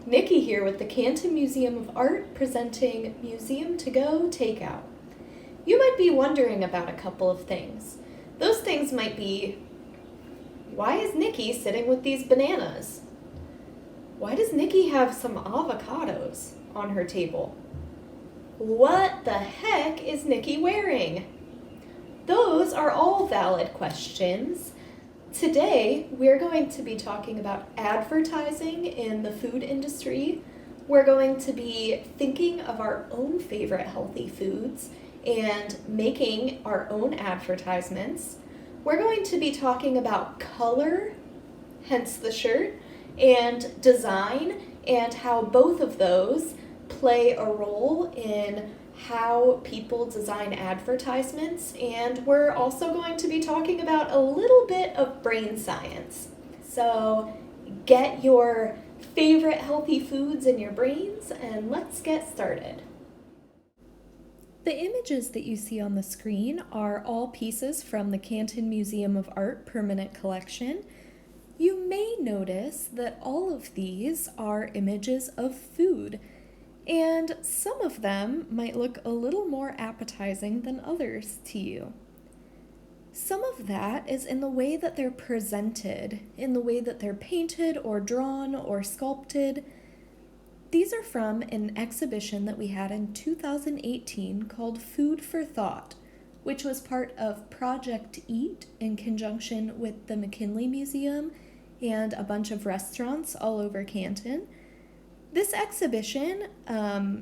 Nikki here with the Canton Museum of Art presenting Museum to Go Takeout. You might be wondering about a couple of things. Those things might be, why is Nikki sitting with these bananas? Why does Nikki have some avocados on her table? What the heck is Nikki wearing? Those are all valid questions. Today, we're going to be talking about advertising in the food industry. We're going to be thinking of our own favorite healthy foods and making our own advertisements. We're going to be talking about color, hence the shirt, and design, and how both of those play a role in how people design advertisements, and we're also going to be talking about a little bit of brain science. So get your favorite healthy foods in your brains and let's get started. The images that you see on the screen are all pieces from the Canton Museum of Art permanent collection. You may notice that all of these are images of food, and some of them might look a little more appetizing than others to you. Some of that is in the way that they're presented, in the way that they're painted or drawn or sculpted. These are from an exhibition that we had in 2018 called Food for Thought, which was part of Project EAT in conjunction with the McKinley Museum and a bunch of restaurants all over Canton. This exhibition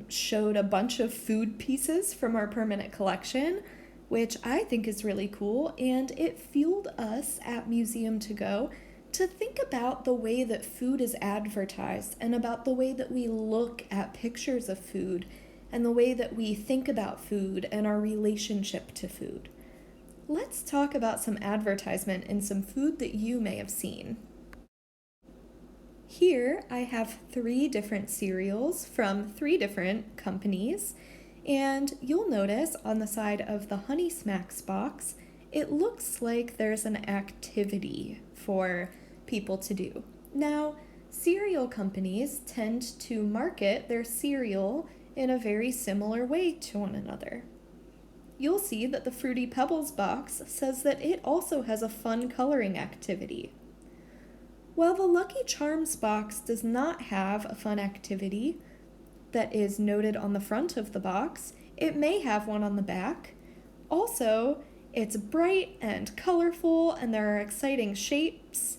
showed a bunch of food pieces from our permanent collection, which I think is really cool, and it fueled us at Museum to Go to think about the way that food is advertised and about the way that we look at pictures of food and the way that we think about food and our relationship to food. Let's talk about some advertisement and some food that you may have seen. Here I have 3 different cereals from 3 different companies, and you'll notice on the side of the Honey Smacks box, it looks like there's an activity for people to do. Now, cereal companies tend to market their cereal in a very similar way to one another. You'll see that the Fruity Pebbles box says that it also has a fun coloring activity. While the Lucky Charms box does not have a fun activity that is noted on the front of the box, it may have one on the back. Also, it's bright and colorful and there are exciting shapes.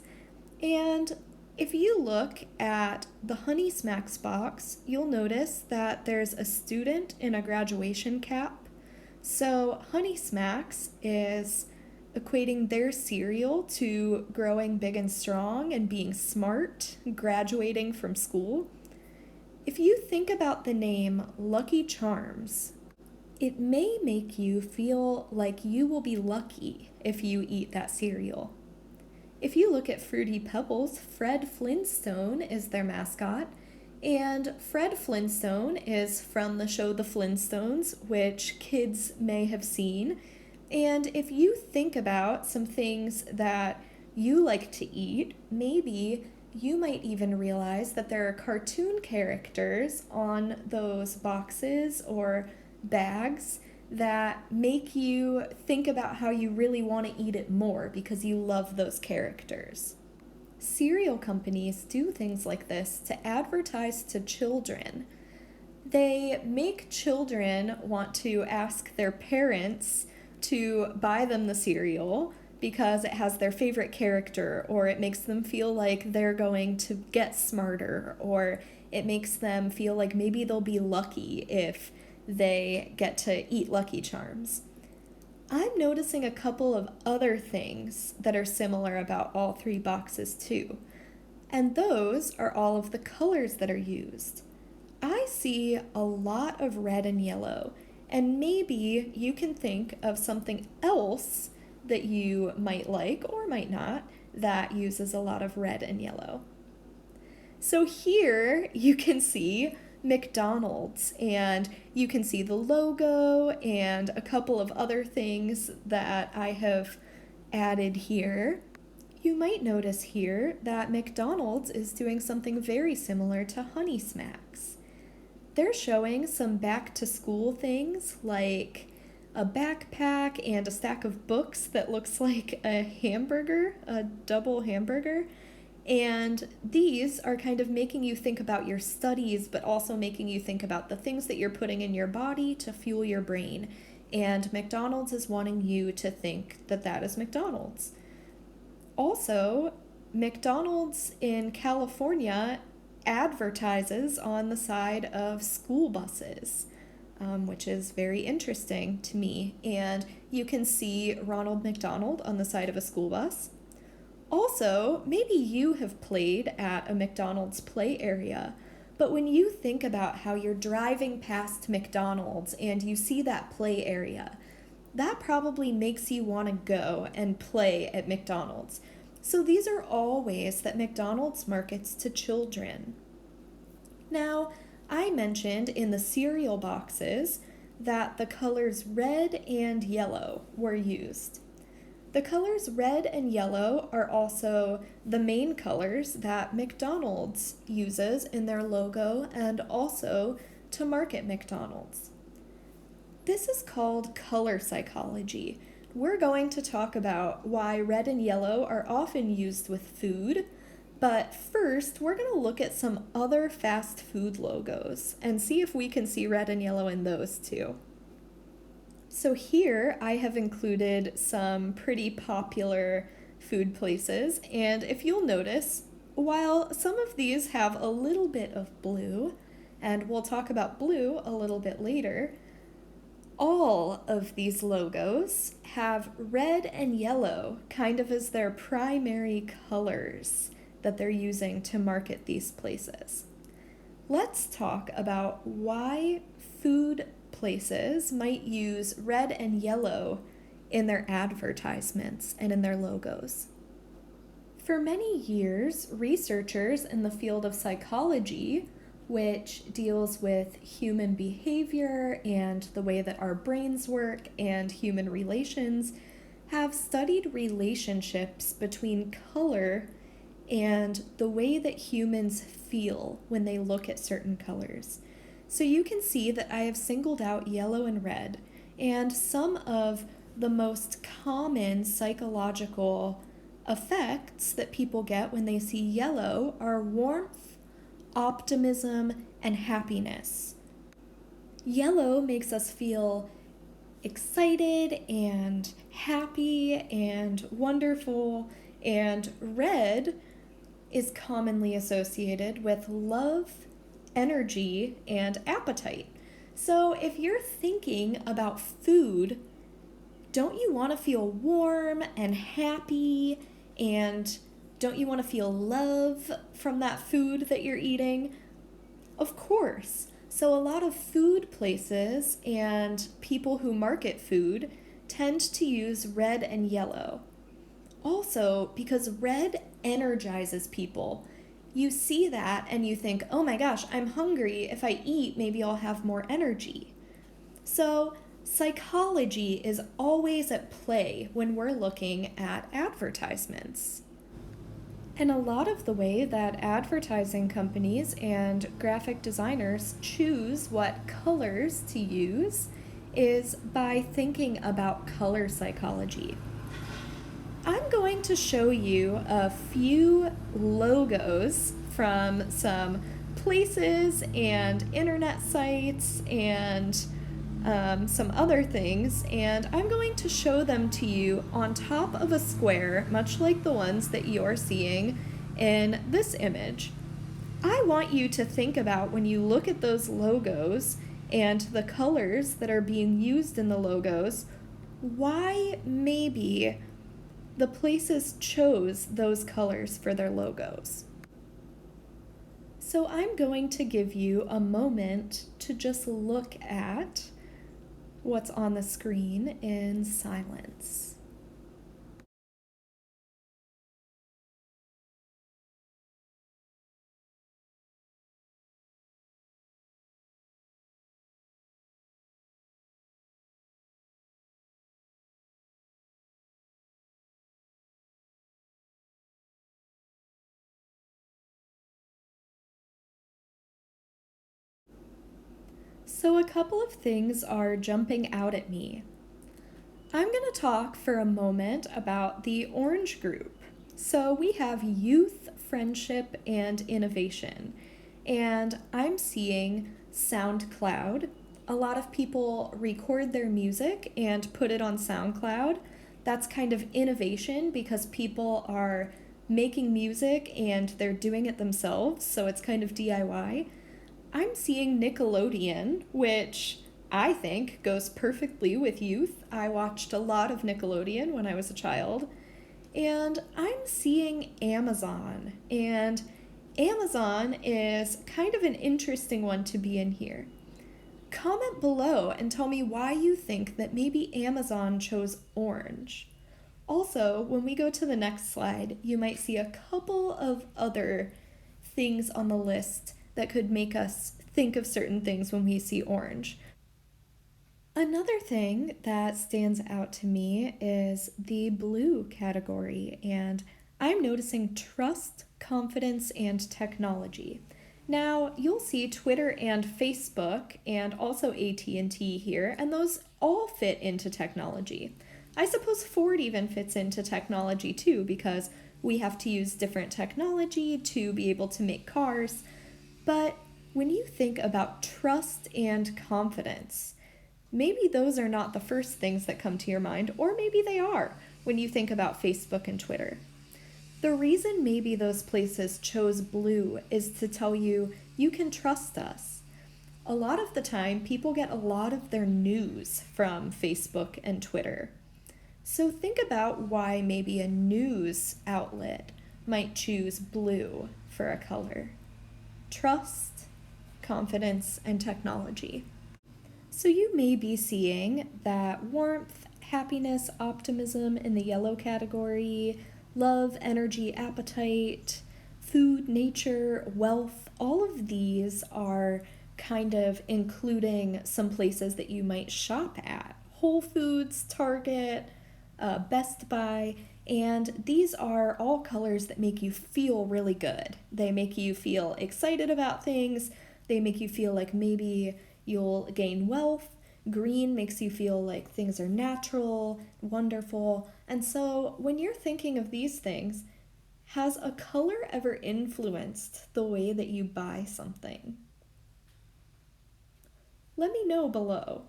And if you look at the Honey Smacks box, you'll notice that there's a student in a graduation cap. So Honey Smacks is equating their cereal to growing big and strong and being smart, graduating from school. If you think about the name Lucky Charms, it may make you feel like you will be lucky if you eat that cereal. If you look at Fruity Pebbles, Fred Flintstone is their mascot, and Fred Flintstone is from the show The Flintstones, which kids may have seen. And if you think about some things that you like to eat, maybe you might even realize that there are cartoon characters on those boxes or bags that make you think about how you really want to eat it more because you love those characters. Cereal companies do things like this to advertise to children. They make children want to ask their parents to buy them the cereal because it has their favorite character, or it makes them feel like they're going to get smarter, or it makes them feel like maybe they'll be lucky if they get to eat Lucky Charms. I'm noticing a couple of other things that are similar about all 3 boxes too, and those are all of the colors that are used. I see a lot of red and yellow, and maybe you can think of something else that you might like or might not that uses a lot of red and yellow. So here you can see McDonald's, and you can see the logo and a couple of other things that I have added here. You might notice here that McDonald's is doing something very similar to Honey Smacks. They're showing some back to school things like a backpack and a stack of books that looks like a hamburger, a double hamburger. And these are kind of making you think about your studies, but also making you think about the things that you're putting in your body to fuel your brain. And McDonald's is wanting you to think that that is McDonald's. Also, McDonald's in California advertises on the side of school buses, which is very interesting to me. And you can see Ronald McDonald on the side of a school bus. Also, maybe you have played at a McDonald's play area, but when you think about how you're driving past McDonald's and you see that play area, that probably makes you want to go and play at McDonald's. So these are all ways that McDonald's markets to children. Now, I mentioned in the cereal boxes that the colors red and yellow were used. The colors red and yellow are also the main colors that McDonald's uses in their logo and also to market McDonald's. This is called color psychology. We're going to talk about why red and yellow are often used with food, but first we're going to look at some other fast food logos and see if we can see red and yellow in those too. So here I have included some pretty popular food places, and if you'll notice, while some of these have a little bit of blue, and we'll talk about blue a little bit later, all of these logos have red and yellow kind of as their primary colors that they're using to market these places. Let's talk about why food places might use red and yellow in their advertisements and in their logos. For many years, researchers in the field of psychology, which deals with human behavior and the way that our brains work and human relations, have studied relationships between color and the way that humans feel when they look at certain colors. So you can see that I have singled out yellow and red, and some of the most common psychological effects that people get when they see yellow are warmth, optimism, and happiness. Yellow makes us feel excited and happy and wonderful, and red is commonly associated with love, energy, and appetite. So if you're thinking about food, don't you want to feel warm and happy, and don't you want to feel love from that food that you're eating? Of course. So a lot of food places and people who market food tend to use red and yellow. Also, because red energizes people. You see that and you think, oh my gosh, I'm hungry. If I eat, maybe I'll have more energy. So psychology is always at play when we're looking at advertisements. And a lot of the way that advertising companies and graphic designers choose what colors to use is by thinking about color psychology. I'm going to show you a few logos from some places and internet sites and some other things, and I'm going to show them to you on top of a square, much like the ones that you're seeing in this image. I want you to think about when you look at those logos and the colors that are being used in the logos, why maybe the places chose those colors for their logos. So I'm going to give you a moment to just look at what's on the screen in silence. So, a couple of things are jumping out at me. I'm going to talk for a moment about the Orange Group. So, we have youth, friendship, and innovation. And I'm seeing SoundCloud. A lot of people record their music and put it on SoundCloud. That's kind of innovation because people are making music and they're doing it themselves, so it's kind of DIY. I'm seeing Nickelodeon, which I think goes perfectly with youth. I watched a lot of Nickelodeon when I was a child. And I'm seeing Amazon. And Amazon is kind of an interesting one to be in here. Comment below and tell me why you think that maybe Amazon chose orange. Also, when we go to the next slide, you might see a couple of other things on the list that could make us think of certain things when we see orange. Another thing that stands out to me is the blue category, and I'm noticing trust, confidence, and technology. Now, you'll see Twitter and Facebook and also AT&T here, and those all fit into technology. I suppose Ford even fits into technology too, because we have to use different technology to be able to make cars. But when you think about trust and confidence, maybe those are not the first things that come to your mind, or maybe they are when you think about Facebook and Twitter. The reason maybe those places chose blue is to tell you, you can trust us. A lot of the time, people get a lot of their news from Facebook and Twitter. So think about why maybe a news outlet might choose blue for a color. Trust, confidence, and technology. So you may be seeing that warmth, happiness, optimism in the yellow category, love, energy, appetite, food, nature, wealth, all of these are kind of including some places that you might shop at. Whole Foods, Target, Best Buy, and these are all colors that make you feel really good. They make you feel excited about things. They make you feel like maybe you'll gain wealth. Green makes you feel like things are natural, wonderful. And so when you're thinking of these things, has a color ever influenced the way that you buy something? Let me know below.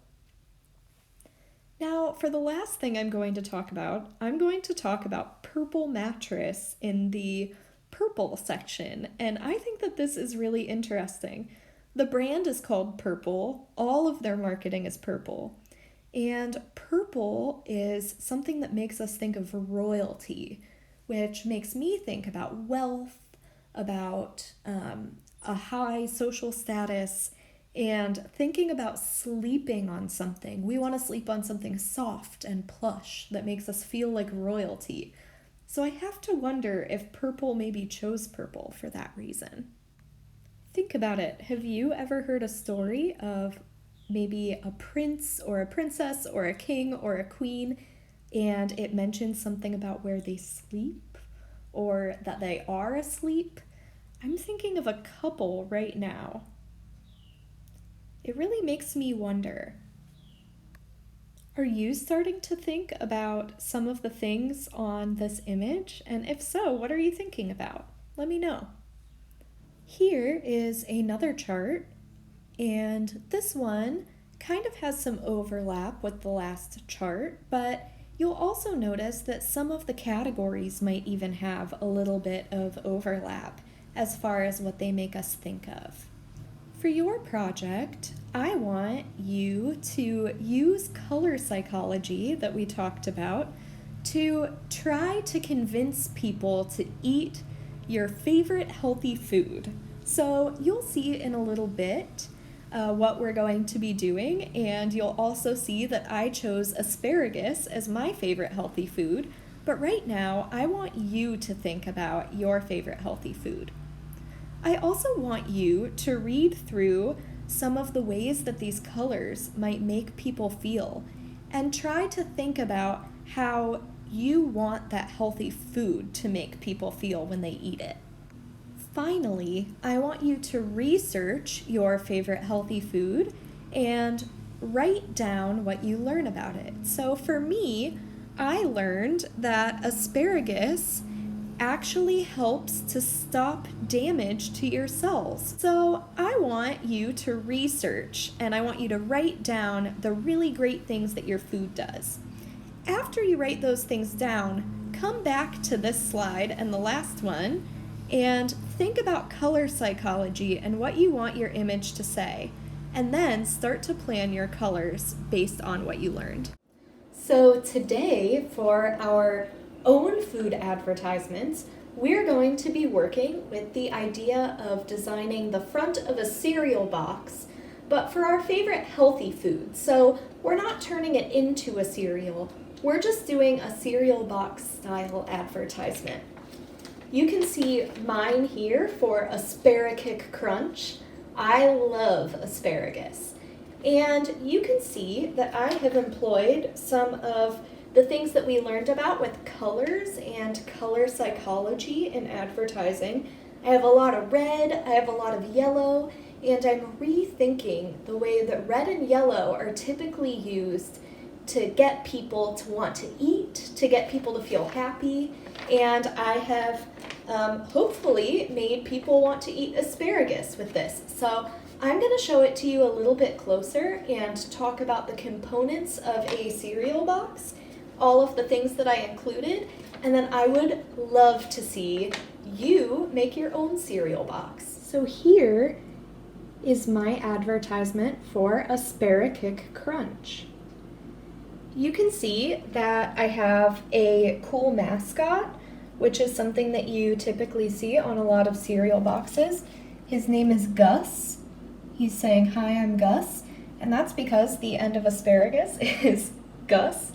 Now, for the last thing I'm going to talk about purple mattress in the purple section. And I think that this is really interesting. The brand is called Purple. All of their marketing is purple. And purple is something that makes us think of royalty, which makes me think about wealth, about a high social status, and thinking about sleeping on something. We want to sleep on something soft and plush that makes us feel like royalty. So I have to wonder if purple maybe chose purple for that reason. Think about it. Have you ever heard a story of maybe a prince or a princess or a king or a queen, and it mentions something about where they sleep or that they are asleep? I'm thinking of a couple right now. It really makes me wonder. Are you starting to think about some of the things on this image? And if so, what are you thinking about? Let me know. Here is another chart, and this one kind of has some overlap with the last chart, but you'll also notice that some of the categories might even have a little bit of overlap as far as what they make us think of. For your project, I want you to use color psychology that we talked about to try to convince people to eat your favorite healthy food. So you'll see in a little bit what we're going to be doing, and you'll also see that I chose asparagus as my favorite healthy food, but right now I want you to think about your favorite healthy food. I also want you to read through some of the ways that these colors might make people feel and try to think about how you want that healthy food to make people feel when they eat it. Finally, I want you to research your favorite healthy food and write down what you learn about it. So for me, I learned that asparagus actually helps to stop damage to your cells. So I want you to research and I want you to write down the really great things that your food does. After you write those things down, come back to this slide and the last one and think about color psychology and what you want your image to say, and then start to plan your colors based on what you learned. So today, for our own food advertisements, we're going to be working with the idea of designing the front of a cereal box, but for our favorite healthy food. So we're not turning it into a cereal, we're just doing a cereal box style advertisement. You can see mine here for Asparakick Crunch. I love asparagus. And you can see that I have employed some of the things that we learned about with colors and color psychology in advertising. I have a lot of red, I have a lot of yellow, and I'm rethinking the way that red and yellow are typically used to get people to want to eat, to get people to feel happy, and I have hopefully made people want to eat asparagus with this. So I'm going to show it to you a little bit closer and talk about the components of a cereal box, all of the things that I included, and then I would love to see you make your own cereal box. So here is my advertisement for Asparakick Crunch. You can see that I have a cool mascot, which is something that you typically see on a lot of cereal boxes. His name is Gus. He's saying, "Hi, I'm Gus," and that's because the end of asparagus is Gus.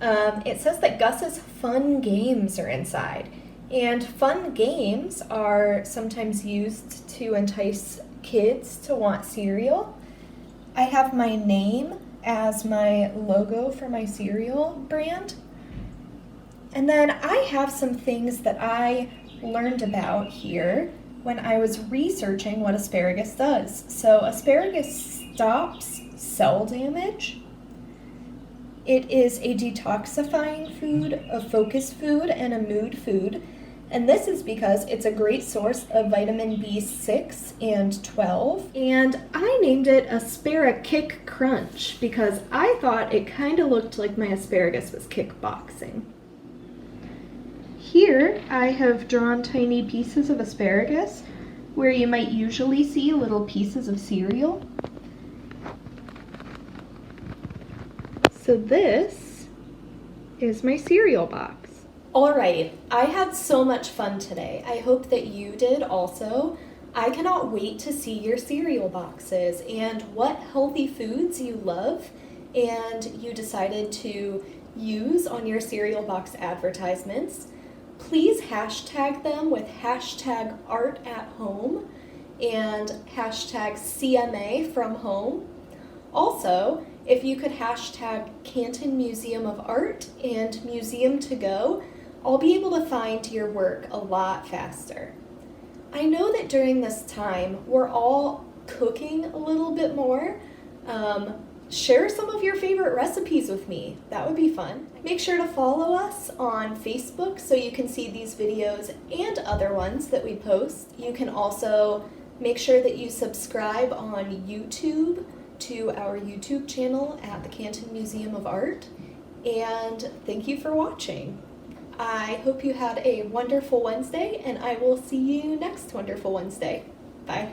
It says that Gus's fun games are inside, and fun games are sometimes used to entice kids to want cereal. I have my name as my logo for my cereal brand. And then I have some things that I learned about here when I was researching what asparagus does. So asparagus stops cell damage. It is a detoxifying food, a focus food, and a mood food. And this is because it's a great source of vitamin B6 and 12. And I named it Asparakick Crunch because I thought it kind of looked like my asparagus was kickboxing. Here I have drawn tiny pieces of asparagus where you might usually see little pieces of cereal. So this is my cereal box. Alright, I had so much fun today. I hope that you did also. I cannot wait to see your cereal boxes and what healthy foods you love and you decided to use on your cereal box advertisements. Please hashtag them with hashtag #ArtAtHome and hashtag CMA from home. Also, if you could hashtag Canton Museum of Art and Museum to Go, I'll be able to find your work a lot faster. I know that during this time, we're all cooking a little bit more. Share some of your favorite recipes with me. That would be fun. Make sure to follow us on Facebook so you can see these videos and other ones that we post. You can also make sure that you subscribe on YouTube to our YouTube channel at the Canton Museum of Art. And thank you for watching. I hope you had a wonderful Wednesday, and I will see you next wonderful Wednesday. Bye.